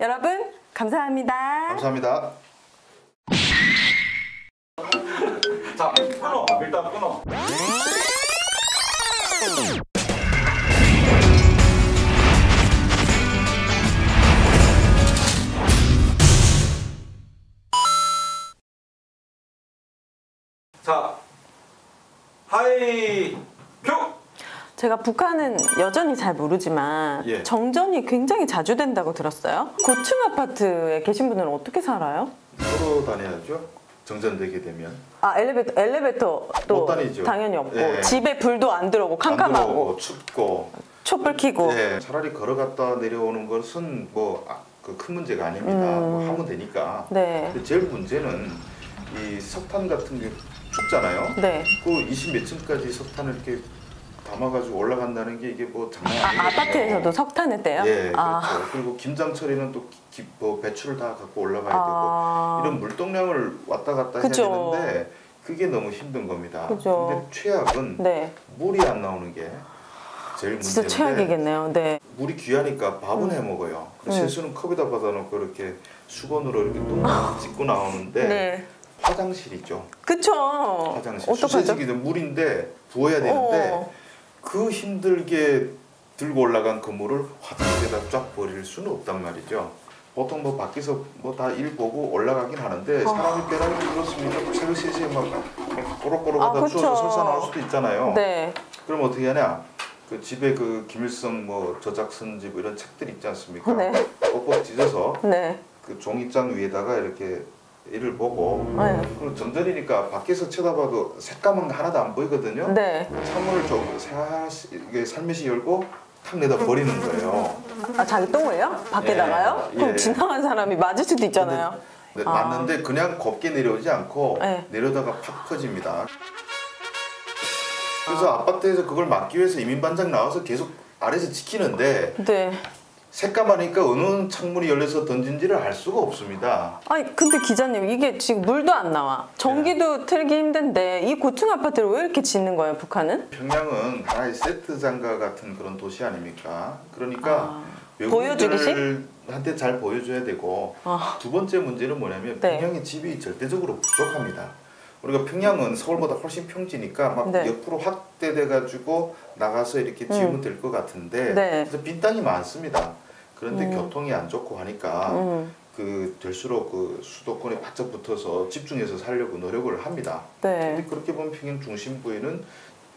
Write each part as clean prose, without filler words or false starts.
여러분 감사합니다. 감사합니다. 자, 끊어. 일단 끊어. 자, 하이 큐! 제가 북한은 여전히 잘 모르지만 예. 정전이 굉장히 자주 된다고 들었어요. 고층 아파트에 계신 분들은 어떻게 살아요? 서로 다녀야죠. 정전되게 되면. 아, 엘리베이터도 못 다니죠. 당연히 없고 예. 집에 불도 안 들어오고 안 캄캄하고 들어오고 춥고. 촛불 켜고. 예, 차라리 걸어갔다 내려오는 것은 뭐 큰 문제가 아닙니다. 뭐 하면 되니까. 네. 근데 제일 문제는 이 석탄 같은 게 춥잖아요. 네. 그 20 몇 층까지 석탄을 이렇게 담아가지고 올라간다는 게 이게 뭐 장난 아니에요. 아파트에서도 석탄을 떼요? 예, 그렇죠. 아. 그리고 김장 처리는 또 뭐 배추를 다 갖고 올라가야 되고 이런 물동량을 왔다 갔다 그쵸. 해야 되는데 그게 너무 힘든 겁니다. 그죠. 근데 최악은 네. 물이 안 나오는 게 제일 문제인데 진짜 최악이겠네요. 네. 물이 귀하니까 밥은 해 먹어요. 세수는 컵에다 받아놓고 이렇게 수건으로 이렇게 똥 찢고 나오는데 네. 화장실이죠. 그쵸. 화장실. 어떡하죠? 수세식이도 물인데 부어야 되는데 그 힘들게 들고 올라간 그 물을 화장실에다 쫙 버릴 수는 없단 말이죠. 보통 뭐 밖에서 뭐 다 일 보고 올라가긴 하는데 사람이 배낭이 들었으니까 새벽 3시에 막 꼬록꼬록하다 추워서 설사 나올 수도 있잖아요. 네. 그럼 어떻게 하냐? 그 집에 그 김일성 뭐 저작선집 이런 책들 있지 않습니까? 네. 뻑뻑 찢어서 네. 그 종이장 위에다가 이렇게 이를 보고 네. 그리고 정전이니까 밖에서 쳐다봐도 색감은 하나도 안 보이거든요. 네. 창문을 좀 살며시 열고 탁 내다 버리는 거예요. 아, 자기 똥을요? 밖에다가요? 예. 그럼 예. 지나간 사람이 맞을 수도 있잖아요. 근데 맞는데 그냥 곱게 내려오지 않고 네. 내려다가 팍 퍼집니다. 그래서 아파트에서 그걸 막기 위해서 이민반장 나와서 계속 아래에서 지키는데 네. 새까마니까 어느 창문이 열려서 던진지를 알 수가 없습니다. 아니 근데 기자님 이게 지금 물도 안 나와 전기도 틀기 힘든데 이 고층 아파트를 왜 이렇게 짓는 거예요 북한은? 평양은 하나의 세트 장가 같은 그런 도시 아닙니까? 그러니까 보여주기식? 외국인들한테 잘 보여줘야 되고 두 번째 문제는 뭐냐면 네. 평양의 집이 절대적으로 부족합니다. 우리가 평양은 서울보다 훨씬 평지니까 막 네. 옆으로 확대돼 가지고 나가서 이렇게 지으면 될 것 같은데 네. 그래서 빈 땅이 많습니다. 그런데 교통이 안 좋고 하니까 그 될수록 그 수도권에 바짝 붙어서 집중해서 살려고 노력을 합니다. 네. 근데 그렇게 보면 평양 중심부에는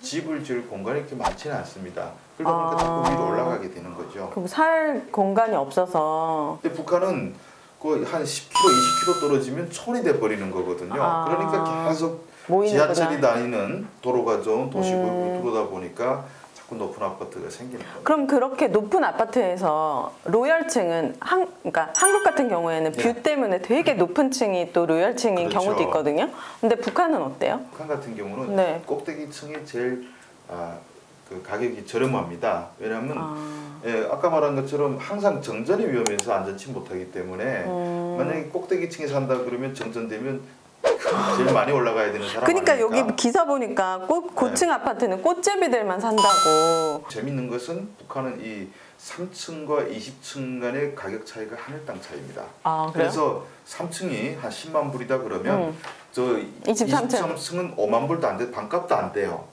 집을 지을 공간이 이렇게 많지는 않습니다. 그러다 보니까 자꾸 위로 올라가게 되는 거죠. 그럼 살 공간이 없어서. 근데 북한은 그 한 10km, 20km 떨어지면 촌이 돼 버리는 거거든요. 그러니까 계속 모이는구나. 지하철이 다니는 도로가 좋은 도시구역으로 들어오다 보니까 자꾸 높은 아파트가 생기는 거예요. 그럼 그렇게 높은 아파트에서 로열층은 그러니까 한국 같은 경우에는 뷰 때문에 되게 높은 층이 또 로열층인 그렇죠. 경우도 있거든요. 근데 북한은 어때요? 북한 같은 경우는 네. 꼭대기층이 제일 그 가격이 저렴합니다. 왜냐하면 아까 말한 것처럼 항상 정전이 위험해서 안전치 못하기 때문에 만약에 꼭대기층에 산다 그러면 정전되면 제일 많이 올라가야 되는 사람 그러니까 아닙니까? 여기 기사 보니까 고층 아파트는 꽃제비들만 산다고. 재밌는 것은 북한은 이 3층과 20층 간의 가격 차이가 하늘 땅 차이입니다. 아, 그래요? 그래서 3층이 한 10만 불이다 그러면 저 23층. 23층은 5만 불도 안 돼, 반값도 안 돼요.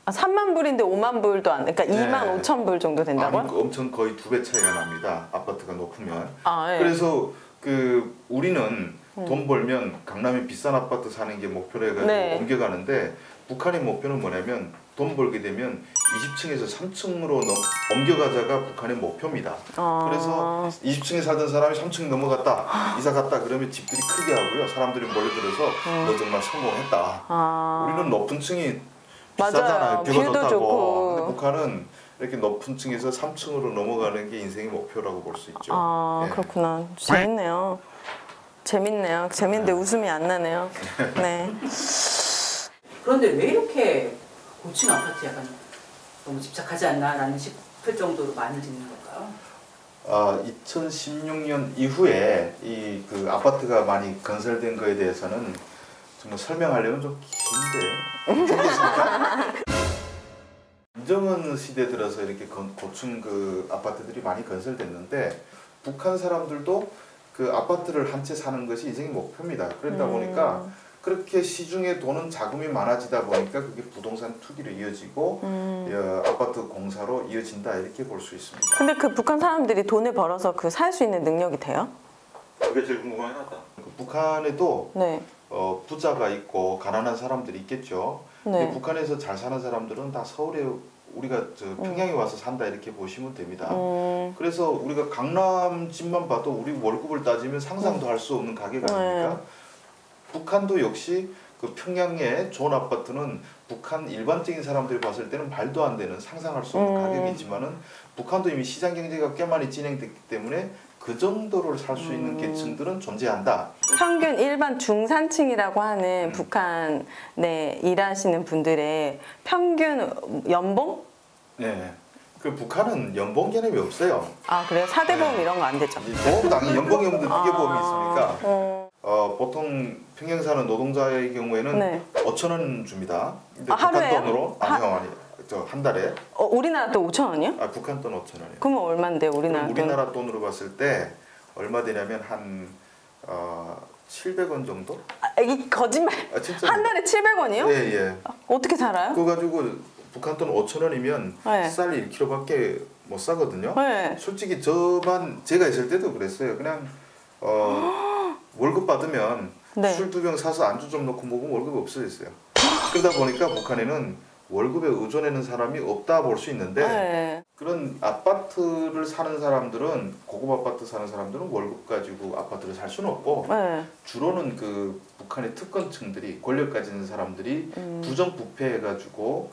아, 3만 불인데 5만 불도 안, 그러니까 네. 2만 5천 불 정도 된다고요? 아니, 엄청 거의 2배 차이가 납니다. 아파트가 높으면. 아, 예. 그래서 그 우리는 돈 벌면 강남에 비싼 아파트 사는 게 목표로 해가지고 네. 옮겨가는데 북한의 목표는 뭐냐면 돈 벌게 되면 20층에서 3층으로 옮겨가자가 북한의 목표입니다. 그래서 20층에 살던 사람이 3층 넘어갔다, 이사 갔다 그러면 집들이 크게 하고요. 사람들이 몰려들어서 너 정말 성공했다. 우리는 높은 층이 비싸잖아요. 맞아요. 뷰도 좋고. 근데 북한은 이렇게 높은 층에서 3층으로 넘어가는 게 인생의 목표라고 볼 수 있죠. 아, 예. 그렇구나. 재밌네요. 재밌네요. 재밌는데 웃음이 안 나네요. 네. 그런데 왜 이렇게 고층 아파트 약간 너무 집착하지 않나라는 싶을 정도로 많이 짓는 걸까요? 2016년 이후에 이 그 아파트가 많이 건설된 거에 대해서는 정말 설명하려면 좀 긴데 괜찮겠습니까? 김정은 시대 들어서 이렇게 고층 그 아파트들이 많이 건설됐는데 북한 사람들도 그 아파트를 한 채 사는 것이 인생의 목표입니다. 그러다 보니까 그렇게 시중에 돈은 자금이 많아지다 보니까 그게 부동산 투기로 이어지고 아파트 공사로 이어진다 이렇게 볼 수 있습니다. 근데 그 북한 사람들이 돈을 벌어서 그 살 수 있는 능력이 돼요? 그게 제일 궁금하긴 하다. 북한에도 네. 부자가 있고 가난한 사람들이 있겠죠. 네. 근데 북한에서 잘 사는 사람들은 다 서울에 우리가 평양에 와서 산다 이렇게 보시면 됩니다. 그래서 우리가 강남 집만 봐도 우리 월급을 따지면 상상도 할 수 없는 가격 아닙니까? 북한도 역시 그 평양의 좋은 아파트는 북한 일반적인 사람들이 봤을 때는 말도 안 되는 상상할 수 없는 가격이지만은 북한도 이미 시장 경제가 꽤 많이 진행됐기 때문에 그 정도를 살 수 있는 계층들은 존재한다. 평균 일반 중산층이라고 하는 북한에 일하시는 분들의 평균 연봉? 네. 그 북한은 연봉 개념이 없어요. 아 그래요? 4대 보험 이런 거 안 되죠? 보험 당연히 연봉이 없는데 어떻게 보험이 있습니까? 보통 평양 사는 노동자의 경우에는 네. 5,000원 줍니다. 근데 북한 하루에요? 돈으로 한 달에. 우리나라 또 5,000원이요? 북한 돈 5,000원이에요. 그러면 얼마인데 우리나라 돈? 우리나라 돈으로 봤을 때 얼마 되냐면 한 700원 정도? 이 거짓말. 진짜. 한 달에 700원이요? 예, 예. 어떻게 살아요? 그거 가지고 북한 돈 5,000원이면 네. 쌀 1kg밖에 못 사거든요. 네. 솔직히 제가 있을 때도 그랬어요. 그냥 월급 받으면 네. 술 2병 사서 안주 좀 넣고 먹으면 월급이 없어졌어요. 그러다 보니까 북한에는 월급에 의존하는 사람이 없다 볼 수 있는데 네. 그런 아파트를 사는 사람들은 고급 아파트 사는 사람들은 월급 가지고 아파트를 살 수는 없고 네. 주로는 그 북한의 특권층들이 권력 가지는 사람들이 부정부패해가지고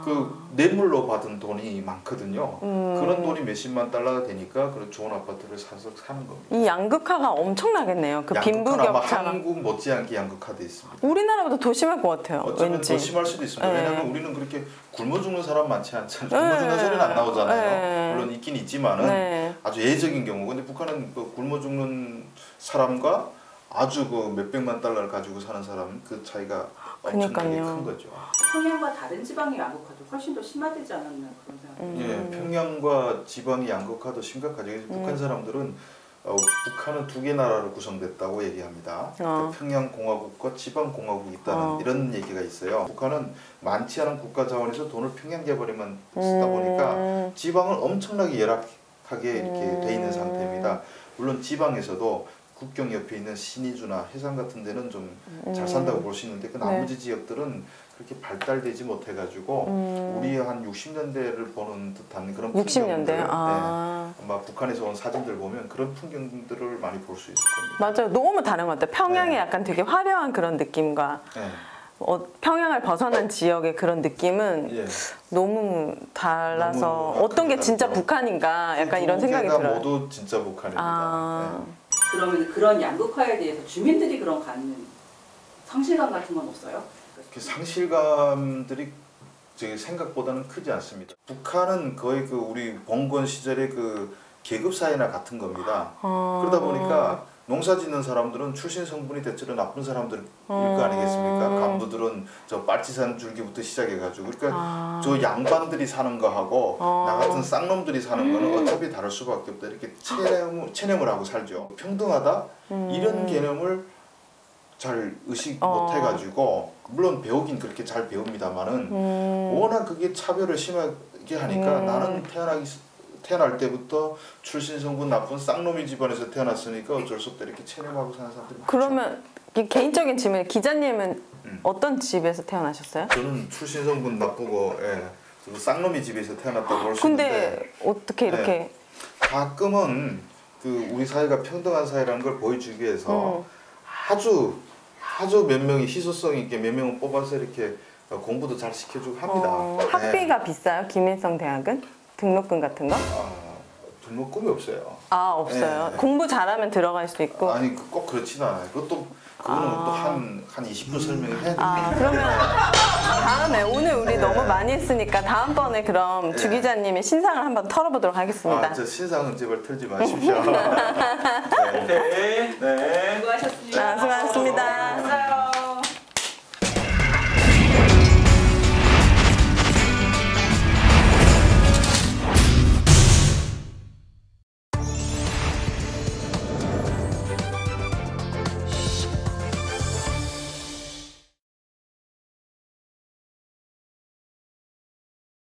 그 뇌물로 받은 돈이 많거든요. 그런 돈이 몇십만 달러가 되니까 그런 좋은 아파트를 사서 사는 겁니다. 이 양극화가 엄청나겠네요. 그 양극화는 아마 빈부격차가. 한국 못지않게 양극화돼 있습니다. 우리나라보다 더 심할 것 같아요. 어쩌면 왠지. 더 심할 수도 있습니다. 네. 왜냐하면 우리는 그렇게 굶어 죽는 사람 많지 않잖아요. 굶어 죽는 소리는 안 나오잖아요. 네. 물론 있긴 있지만은 네. 아주 예외적인 경우. 근데 북한은 그 굶어 죽는 사람과 아주 그 몇백만 달러를 가지고 사는 사람 그 차이가 엄청나게 그러니까요. 큰 거죠. 평양과 다른 지방의 양극화도 훨씬 더 심화되지 않았나 그런 생각이 예, 평양과 지방의 양극화도 심각하죠. 그래서 북한 사람들은 북한은 두 개 나라로 구성됐다고 얘기합니다. 그러니까 평양공화국과 지방공화국이 있다는 이런 얘기가 있어요. 북한은 많지 않은 국가 자원에서 돈을 평양 개발에만 쓰다 보니까 지방은 엄청나게 열악하게 이렇게 돼 있는 상태입니다. 물론 지방에서도 국경 옆에 있는 신의주나 해상 같은 데는 좀 잘 산다고 볼 수 있는데 그 나머지 지역들은 그렇게 발달되지 못해가지고 우리 한 60년대를 보는 듯한 그런 60년대요? 풍경들, 아마 북한에서 온 사진들 보면 그런 풍경들을 많이 볼 수 있을 겁니다. 맞아요. 너무 다른 것 같아요. 평양의 약간 되게 화려한 그런 느낌과 평양을 벗어난 지역의 그런 느낌은 예. 너무 달라서 너무 어떤 게 진짜 다르죠. 북한인가 약간 이런 생각이 두 개가 들어요. 모두 진짜 북한입니다. 그러면 그런 양극화에 대해서 주민들이 그런 갖는 상실감 같은 건 없어요? 그 상실감들이 제 생각보다는 크지 않습니다. 북한은 거의 그 우리 봉건 시절의 그 계급 사회나 같은 겁니다. 그러다 보니까 농사 짓는 사람들은 출신 성분이 대체로 나쁜 사람들일 거 아니겠습니까? 간부들은 저 빨치산 줄기부터 시작해가지고 그러니까 저 양반들이 사는 거하고 나 같은 쌍놈들이 사는 거는 어차피 다를 수밖에 없다. 이렇게 체념을 하고 살죠. 평등하다 이런 개념을 잘 의식 못 해가지고 물론 배우긴 그렇게 잘 배웁니다만은 워낙 그게 차별을 심하게 하니까 나는 태어날 때부터 출신 성분 나쁜 쌍놈이 집안에서 태어났으니까 어쩔 수 없다 이렇게 체념하고 사는 사람들이 많죠. 그러면 개인적인 질문, 기자님은 어떤 집에서 태어나셨어요? 저는 출신 성분 나쁘고 쌍놈이 집에서 태어났다고 볼 수 있는데 근데 어떻게 이렇게 가끔은 그 우리 사회가 평등한 사회라는 걸 보여주기 위해서 아주 몇 명이 희소성 있게 몇 명을 뽑아서 이렇게 공부도 잘 시켜주고 합니다. 학비가 비싸요? 김일성 대학은? 등록금 같은 거? 등록금이 없어요. 없어요. 네. 공부 잘하면 들어갈 수 있고. 아니 꼭 그렇지는 않아요. 그거는 또 한 20분 설명을 해야 됩니다. 그러면 다음에 오늘 우리 너무 많이 했으니까 다음번에 그럼 주 기자님의 신상을 한번 털어보도록 하겠습니다. 저 신상은 제발 털지 마십시오. 오케이. 네.